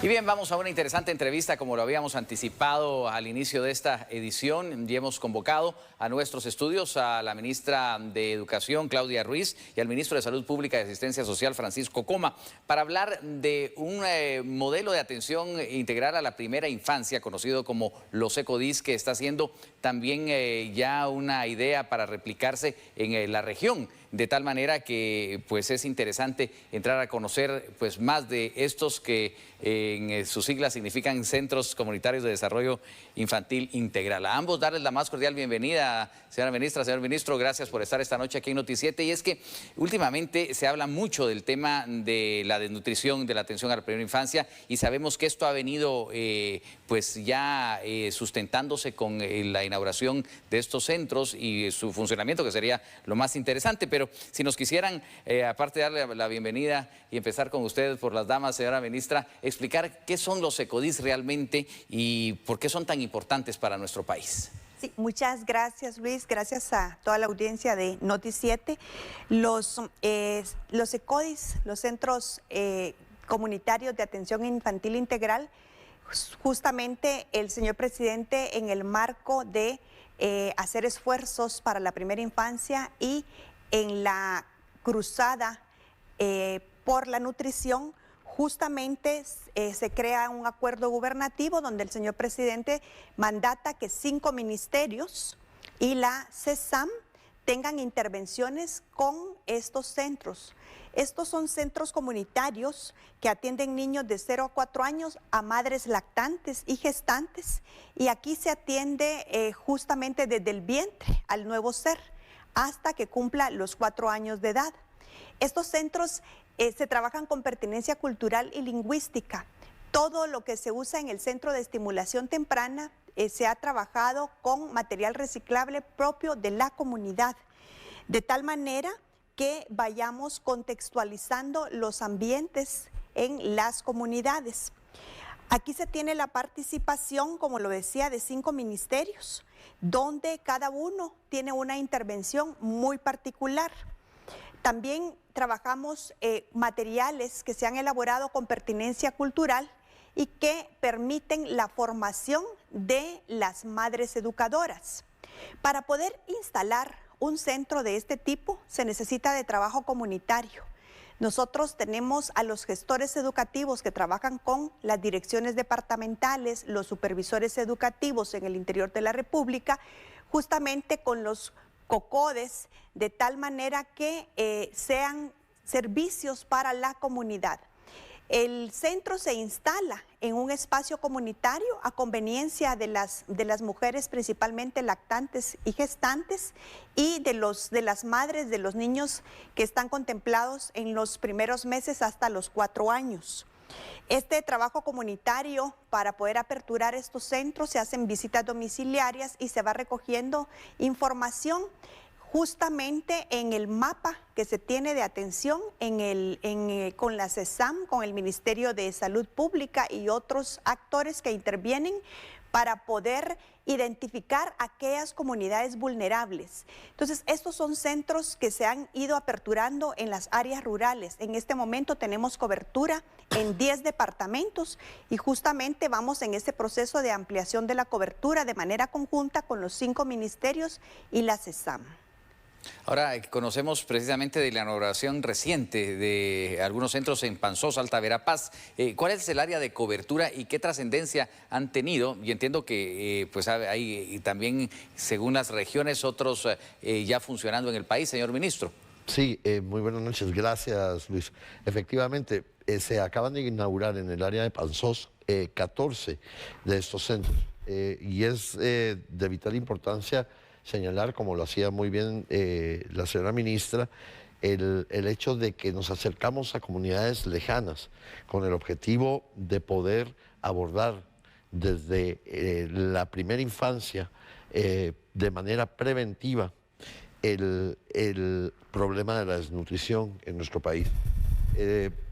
Y bien, vamos a una interesante entrevista como lo habíamos anticipado al inicio de esta edición y hemos convocado a nuestros estudios a la ministra de Educación, Claudia Ruiz, y al ministro de Salud Pública y Asistencia Social, Francisco Coma, para hablar de un modelo de atención integral a la primera infancia, conocido como los ECODIS, que está siendo también ya una idea para replicarse en la región, de tal manera que pues es interesante entrar a conocer pues más de estos que en sus siglas significan Centros Comunitarios de Desarrollo Infantil Integral. A ambos darles la más cordial bienvenida, señora ministra, señor ministro, gracias por estar esta noche aquí en Noti7. Y es que últimamente se habla mucho del tema de la desnutrición, de la atención a la primera infancia, y sabemos que esto ha venido pues ya sustentándose con la inauguración de estos centros y su funcionamiento, que sería lo más interesante. Pero si nos quisieran, aparte de darle la bienvenida y empezar con ustedes por las damas, señora ministra, explicar qué son los ECODIS realmente y por qué son tan importantes para nuestro país. Sí, muchas gracias, Luis. Gracias a toda la audiencia de Noti7. Los ECODIS, los Centros Comunitarios de Atención Infantil Integral, justamente el señor presidente, en el marco de hacer esfuerzos para la primera infancia y en la cruzada por la nutrición, justamente se crea un acuerdo gubernativo donde el señor presidente mandata que 5 ministerios y la CESAM tengan intervenciones con estos centros. Estos son centros comunitarios que atienden niños de 0 a 4 años, a madres lactantes y gestantes, y aquí se atiende justamente desde el vientre al nuevo ser hasta que cumpla los 4 años de edad. Estos centros se trabajan con pertinencia cultural y lingüística. Todo lo que se usa en el Centro de Estimulación Temprana se ha trabajado con material reciclable propio de la comunidad, de tal manera que vayamos contextualizando los ambientes en las comunidades. Aquí se tiene la participación, como lo decía, de 5 ministerios, donde cada uno tiene una intervención muy particular. También trabajamos materiales que se han elaborado con pertinencia cultural y que permiten la formación de las madres educadoras. Para poder instalar un centro de este tipo se necesita de trabajo comunitario. Nosotros tenemos a los gestores educativos que trabajan con las direcciones departamentales, los supervisores educativos en el interior de la República, justamente con los COCODES, de tal manera que sean servicios para la comunidad. El centro se instala en un espacio comunitario a conveniencia de las mujeres, principalmente lactantes y gestantes, y de las madres de los niños que están contemplados en los primeros meses hasta los 4 años. Este trabajo comunitario, para poder aperturar estos centros, se hacen visitas domiciliarias y se va recogiendo información justamente en el mapa que se tiene de atención con la CESAM, con el Ministerio de Salud Pública y otros actores que intervienen para poder identificar aquellas comunidades vulnerables. Entonces, estos son centros que se han ido aperturando en las áreas rurales. En este momento tenemos cobertura en 10 departamentos y justamente vamos en ese proceso de ampliación de la cobertura de manera conjunta con los 5 ministerios y la CESAM. Ahora conocemos precisamente de la inauguración reciente de algunos centros en Panzós, Alta Verapaz. ¿Cuál es el área de cobertura y qué trascendencia han tenido? Y entiendo que pues hay también, según las regiones, otros ya funcionando en el país, señor ministro. Sí, muy buenas noches. Gracias, Luis. Efectivamente, se acaban de inaugurar en el área de Panzós 14 de estos centros y es de vital importancia señalar, como lo hacía muy bien la señora ministra, el hecho de que nos acercamos a comunidades lejanas con el objetivo de poder abordar desde la primera infancia de manera preventiva el problema de la desnutrición en nuestro país.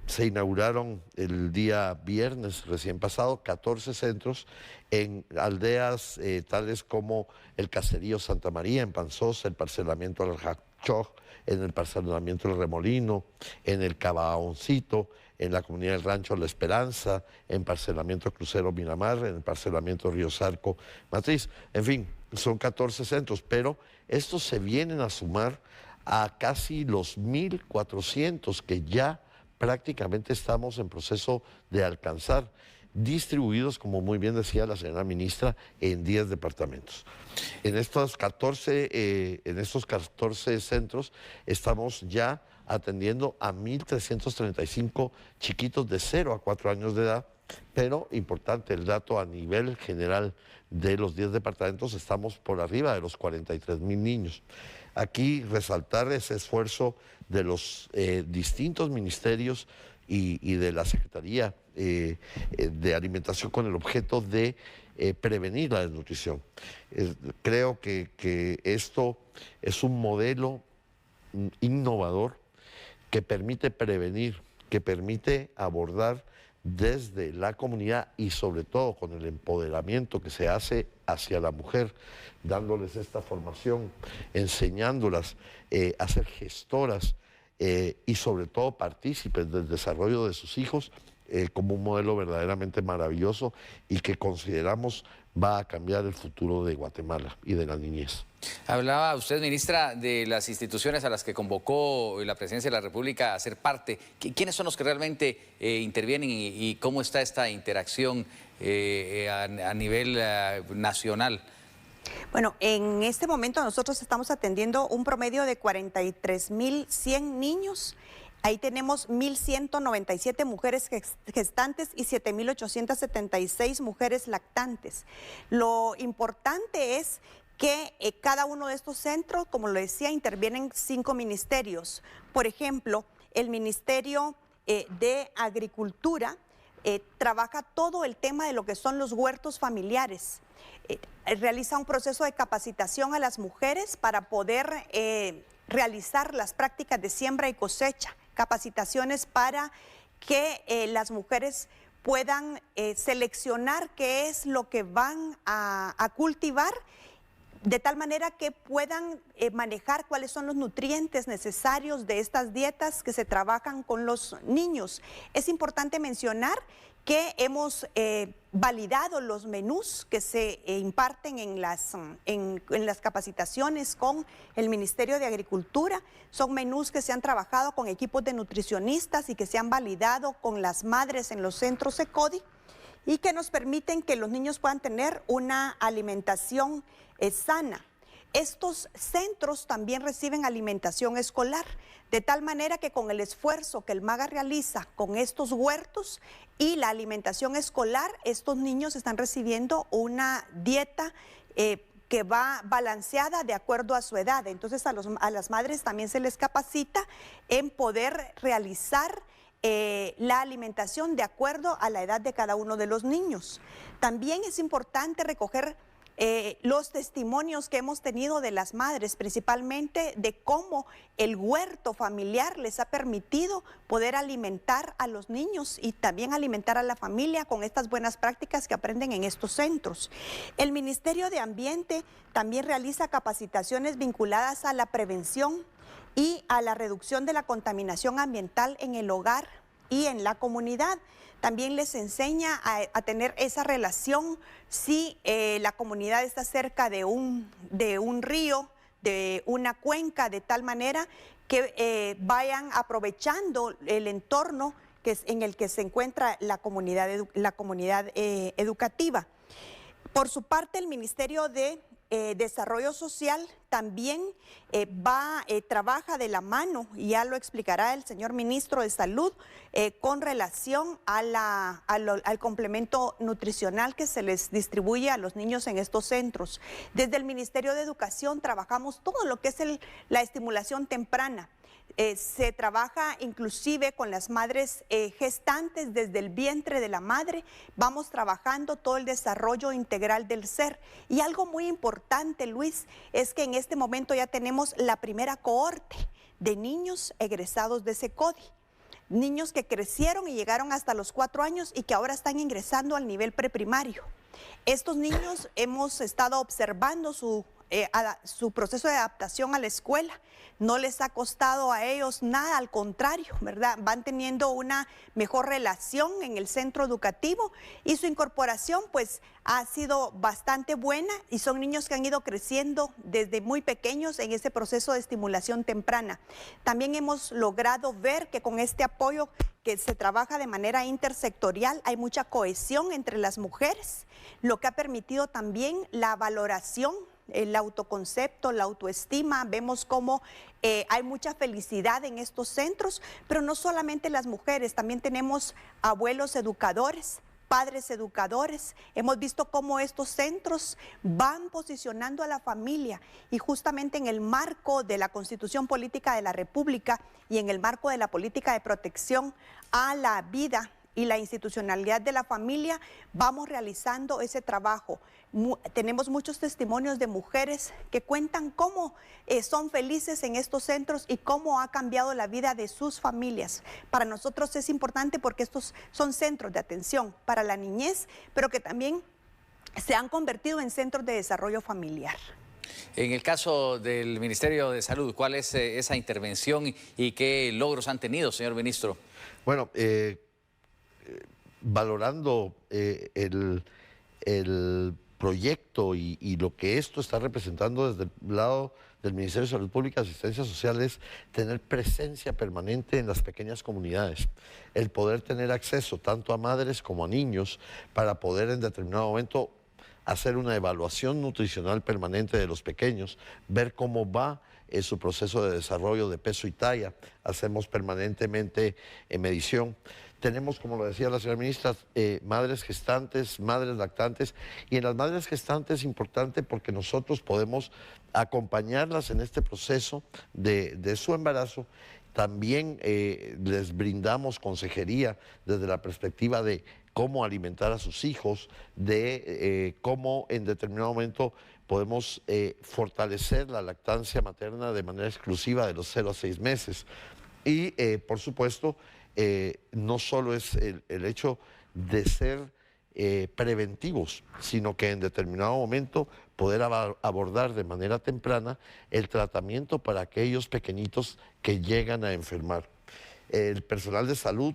Se inauguraron el día viernes recién pasado 14 centros en aldeas tales como el Caserío Santa María en Panzós, el parcelamiento del Jachoj, en el parcelamiento del Remolino, en el Cabaoncito, en la comunidad del Rancho La Esperanza, en Parcelamiento Crucero Miramar, en el Parcelamiento Río Zarco Matriz. En fin, son 14 centros, pero estos se vienen a sumar a casi los 1.400 que ya prácticamente estamos en proceso de alcanzar, distribuidos, como muy bien decía la señora ministra, en 10 departamentos. En estos 14 centros estamos ya atendiendo a 1.335 chiquitos de 0 a 4 años de edad, pero importante el dato a nivel general de los 10 departamentos, estamos por arriba de los 43,000 niños. Aquí resaltar ese esfuerzo de los distintos ministerios y de la Secretaría de Alimentación con el objeto de prevenir la desnutrición. Creo que esto es un modelo innovador que permite prevenir, que permite abordar desde la comunidad y sobre todo con el empoderamiento que se hace hacia la mujer, dándoles esta formación, enseñándolas a ser gestoras y sobre todo partícipes del desarrollo de sus hijos, como un modelo verdaderamente maravilloso y que consideramos va a cambiar el futuro de Guatemala y de la niñez. Hablaba usted, ministra, de las instituciones a las que convocó la Presidencia de la República a ser parte. ¿Quiénes son los que realmente intervienen y cómo está esta interacción a nivel nacional? Bueno, en este momento nosotros estamos atendiendo un promedio de 43.100 niños. Ahí tenemos 1.197 mujeres gestantes y 7.876 mujeres lactantes. Lo importante es que cada uno de estos centros, como lo decía, intervienen 5 ministerios. Por ejemplo, el Ministerio de Agricultura trabaja todo el tema de lo que son los huertos familiares. Realiza un proceso de capacitación a las mujeres para poder realizar las prácticas de siembra y cosecha, capacitaciones para que las mujeres puedan seleccionar qué es lo que van a cultivar, de tal manera que puedan manejar cuáles son los nutrientes necesarios de estas dietas que se trabajan con los niños. Es importante mencionar que hemos validado los menús que se imparten en las capacitaciones con el Ministerio de Agricultura. Son menús que se han trabajado con equipos de nutricionistas y que se han validado con las madres en los centros ECODI y que nos permiten que los niños puedan tener una alimentación sana. Estos centros también reciben alimentación escolar, de tal manera que con el esfuerzo que el MAGA realiza con estos huertos y la alimentación escolar, estos niños están recibiendo una dieta que va balanceada de acuerdo a su edad. Entonces a las madres también se les capacita en poder realizar la alimentación de acuerdo a la edad de cada uno de los niños. También es importante recoger los testimonios que hemos tenido de las madres, principalmente de cómo el huerto familiar les ha permitido poder alimentar a los niños y también alimentar a la familia con estas buenas prácticas que aprenden en estos centros. El Ministerio de Ambiente también realiza capacitaciones vinculadas a la prevención y a la reducción de la contaminación ambiental en el hogar y en la comunidad. También les enseña a tener esa relación si la comunidad está cerca de un río, de una cuenca, de tal manera que vayan aprovechando el entorno en el que se encuentra la comunidad educativa. Por su parte, el Ministerio de Desarrollo Social también trabaja de la mano, y ya lo explicará el señor ministro de Salud, con relación al complemento nutricional que se les distribuye a los niños en estos centros. Desde el Ministerio de Educación trabajamos todo lo que es la estimulación temprana. Se trabaja inclusive con las madres gestantes desde el vientre de la madre. Vamos trabajando todo el desarrollo integral del ser. Y algo muy importante, Luis, es que en este momento ya tenemos la primera cohorte de niños egresados de SECODI. Niños que crecieron y llegaron hasta los 4 años y que ahora están ingresando al nivel preprimario. Estos niños hemos estado observando su su proceso de adaptación a la escuela. No les ha costado a ellos nada, al contrario, ¿verdad? Van teniendo una mejor relación en el centro educativo y su incorporación pues ha sido bastante buena y son niños que han ido creciendo desde muy pequeños en ese proceso de estimulación temprana. También hemos logrado ver que con este apoyo que se trabaja de manera intersectorial hay mucha cohesión entre las mujeres, lo que ha permitido también la valoración, el autoconcepto, la autoestima. Vemos cómo hay mucha felicidad en estos centros, pero no solamente las mujeres, también tenemos abuelos educadores, padres educadores. Hemos visto cómo estos centros van posicionando a la familia y justamente en el marco de la Constitución Política de la República y en el marco de la política de protección a la vida y la institucionalidad de la familia, vamos realizando ese trabajo. Tenemos muchos testimonios de mujeres que cuentan cómo son felices en estos centros y cómo ha cambiado la vida de sus familias. Para nosotros es importante porque estos son centros de atención para la niñez, pero que también se han convertido en centros de desarrollo familiar. En el caso del Ministerio de Salud, ¿cuál es esa intervención y qué logros han tenido, señor ministro? Bueno, valorando el proyecto y lo que esto está representando desde el lado del Ministerio de Salud Pública y Asistencia Social es tener presencia permanente en las pequeñas comunidades, el poder tener acceso tanto a madres como a niños para poder en determinado momento hacer una evaluación nutricional permanente de los pequeños, ver cómo va su proceso de desarrollo de peso y talla, hacemos permanentemente medición. Tenemos, como lo decía la señora ministra, madres gestantes, madres lactantes, y en las madres gestantes es importante porque nosotros podemos acompañarlas en este proceso de su embarazo. También les brindamos consejería desde la perspectiva de cómo alimentar a sus hijos, de cómo en determinado momento podemos fortalecer la lactancia materna de manera exclusiva de los 0 a 6 meses. Y, por supuesto, no solo es el hecho de ser preventivos, sino que en determinado momento poder abordar de manera temprana el tratamiento para aquellos pequeñitos que llegan a enfermar. El personal de salud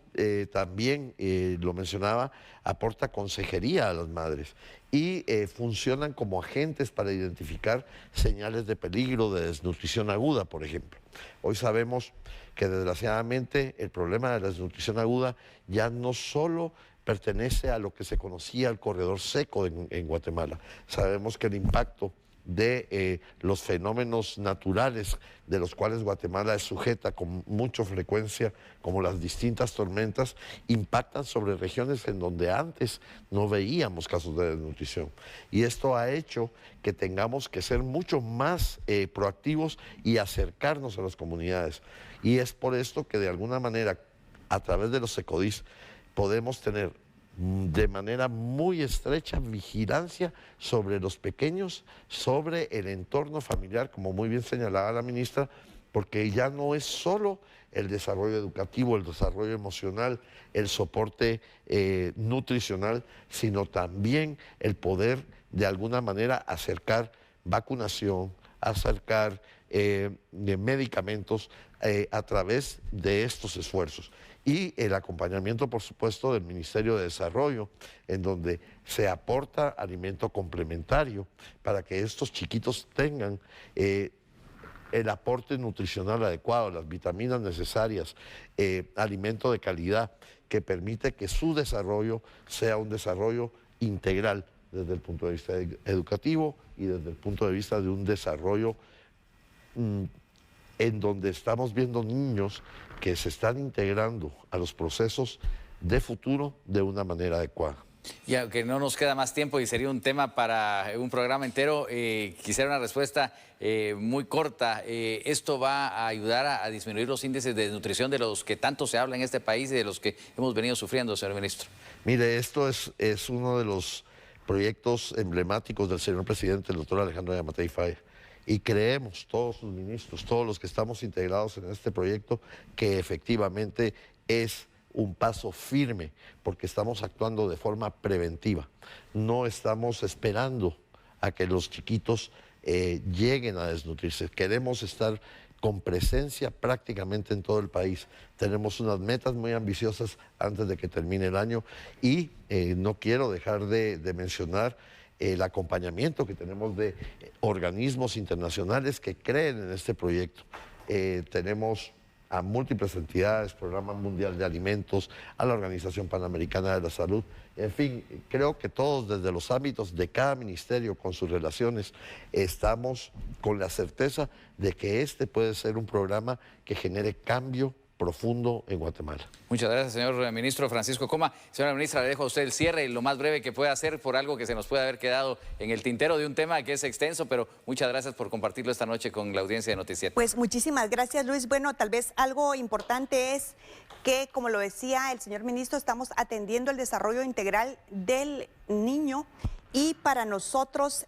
también, lo mencionaba, aporta consejería a las madres y funcionan como agentes para identificar señales de peligro de desnutrición aguda, por ejemplo. Hoy sabemos que desgraciadamente el problema de la desnutrición aguda ya no solo pertenece a lo que se conocía el corredor seco en Guatemala. Sabemos que el impacto de los fenómenos naturales de los cuales Guatemala es sujeta con mucha frecuencia, como las distintas tormentas, impactan sobre regiones en donde antes no veíamos casos de desnutrición. Y esto ha hecho que tengamos que ser mucho más proactivos y acercarnos a las comunidades. Y es por esto que de alguna manera, a través de los ECODIS, podemos tener de manera muy estrecha vigilancia sobre los pequeños, sobre el entorno familiar, como muy bien señalaba la ministra, porque ya no es solo el desarrollo educativo, el desarrollo emocional, el soporte nutricional, sino también el poder de alguna manera acercar vacunación, acercar medicamentos a través de estos esfuerzos. Y el acompañamiento, por supuesto, del Ministerio de Desarrollo, en donde se aporta alimento complementario para que estos chiquitos tengan el aporte nutricional adecuado, las vitaminas necesarias, alimento de calidad, que permite que su desarrollo sea un desarrollo integral desde el punto de vista educativo y desde el punto de vista de un desarrollo en donde estamos viendo niños que se están integrando a los procesos de futuro de una manera adecuada. Y aunque no nos queda más tiempo y sería un tema para un programa entero, quisiera una respuesta muy corta. ¿Esto va a ayudar a disminuir los índices de desnutrición de los que tanto se habla en este país y de los que hemos venido sufriendo, señor ministro? Mire, esto es uno de los proyectos emblemáticos del señor presidente, el doctor Alejandro Yamatei Falla. Y creemos, todos sus ministros, todos los que estamos integrados en este proyecto, que efectivamente es un paso firme, porque estamos actuando de forma preventiva. No estamos esperando a que los chiquitos lleguen a desnutrirse. Queremos estar con presencia prácticamente en todo el país. Tenemos unas metas muy ambiciosas antes de que termine el año y no quiero dejar de mencionar el acompañamiento que tenemos de organismos internacionales que creen en este proyecto. Tenemos a múltiples entidades, Programa Mundial de Alimentos, a la Organización Panamericana de la Salud. En fin, creo que todos desde los ámbitos de cada ministerio con sus relaciones estamos con la certeza de que este puede ser un programa que genere cambio profundo en Guatemala. Muchas gracias, señor ministro Francisco Coma. Señora ministra, le dejo a usted el cierre y lo más breve que pueda hacer por algo que se nos puede haber quedado en el tintero de un tema que es extenso, pero muchas gracias por compartirlo esta noche con la audiencia de Noticiero. Pues muchísimas gracias, Luis. Bueno, tal vez algo importante es que, como lo decía el señor ministro, estamos atendiendo el desarrollo integral del niño y para nosotros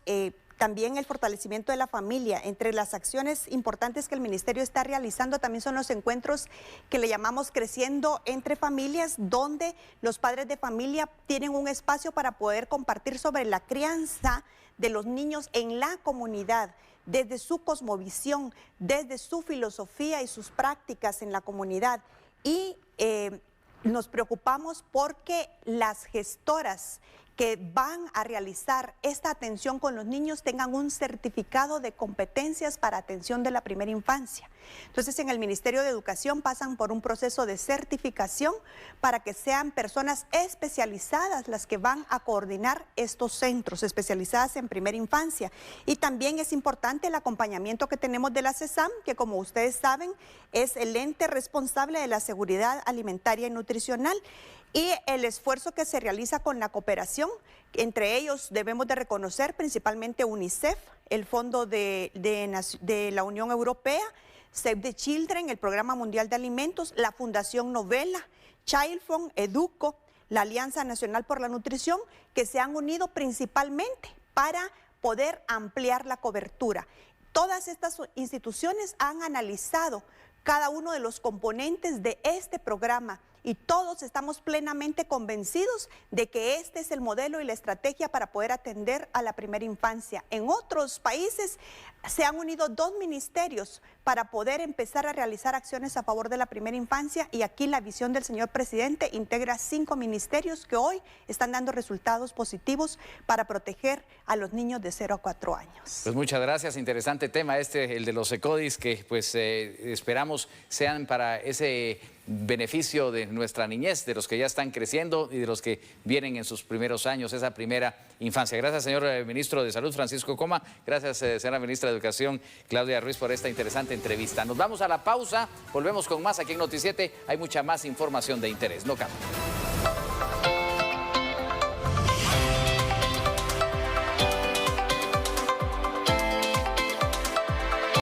también el fortalecimiento de la familia. Entre las acciones importantes que el ministerio está realizando también son los encuentros que le llamamos Creciendo entre Familias, donde los padres de familia tienen un espacio para poder compartir sobre la crianza de los niños en la comunidad, desde su cosmovisión, desde su filosofía y sus prácticas en la comunidad. Y nos preocupamos porque las gestoras que van a realizar esta atención con los niños tengan un certificado de competencias para atención de la primera infancia. Entonces, en el Ministerio de Educación pasan por un proceso de certificación para que sean personas especializadas las que van a coordinar estos centros especializadas en primera infancia. Y también es importante el acompañamiento que tenemos de la CESAM, que como ustedes saben es el ente responsable de la seguridad alimentaria y nutricional. Y el esfuerzo que se realiza con la cooperación, entre ellos debemos de reconocer principalmente UNICEF, el Fondo de la Unión Europea, Save the Children, el Programa Mundial de Alimentos, la Fundación Novela, Child Fund, Educo, la Alianza Nacional por la Nutrición, que se han unido principalmente para poder ampliar la cobertura. Todas estas instituciones han analizado cada uno de los componentes de este programa y todos estamos plenamente convencidos de que este es el modelo y la estrategia para poder atender a la primera infancia. En otros países se han unido 2 ministerios para poder empezar a realizar acciones a favor de la primera infancia y aquí la visión del señor presidente integra 5 ministerios que hoy están dando resultados positivos para proteger a los niños de 0 a 4 años. Pues muchas gracias, interesante tema el de los ECODIS, que pues esperamos sean para ese beneficio de nuestra niñez, de los que ya están creciendo y de los que vienen en sus primeros años, esa primera infancia. Gracias, señor ministro de Salud, Francisco Coma. Gracias, señora ministra de Educación, Claudia Ruiz, por esta interesante entrevista. Nos vamos a la pausa, volvemos con más aquí en Noticiete. Hay mucha más información de interés. No cambien.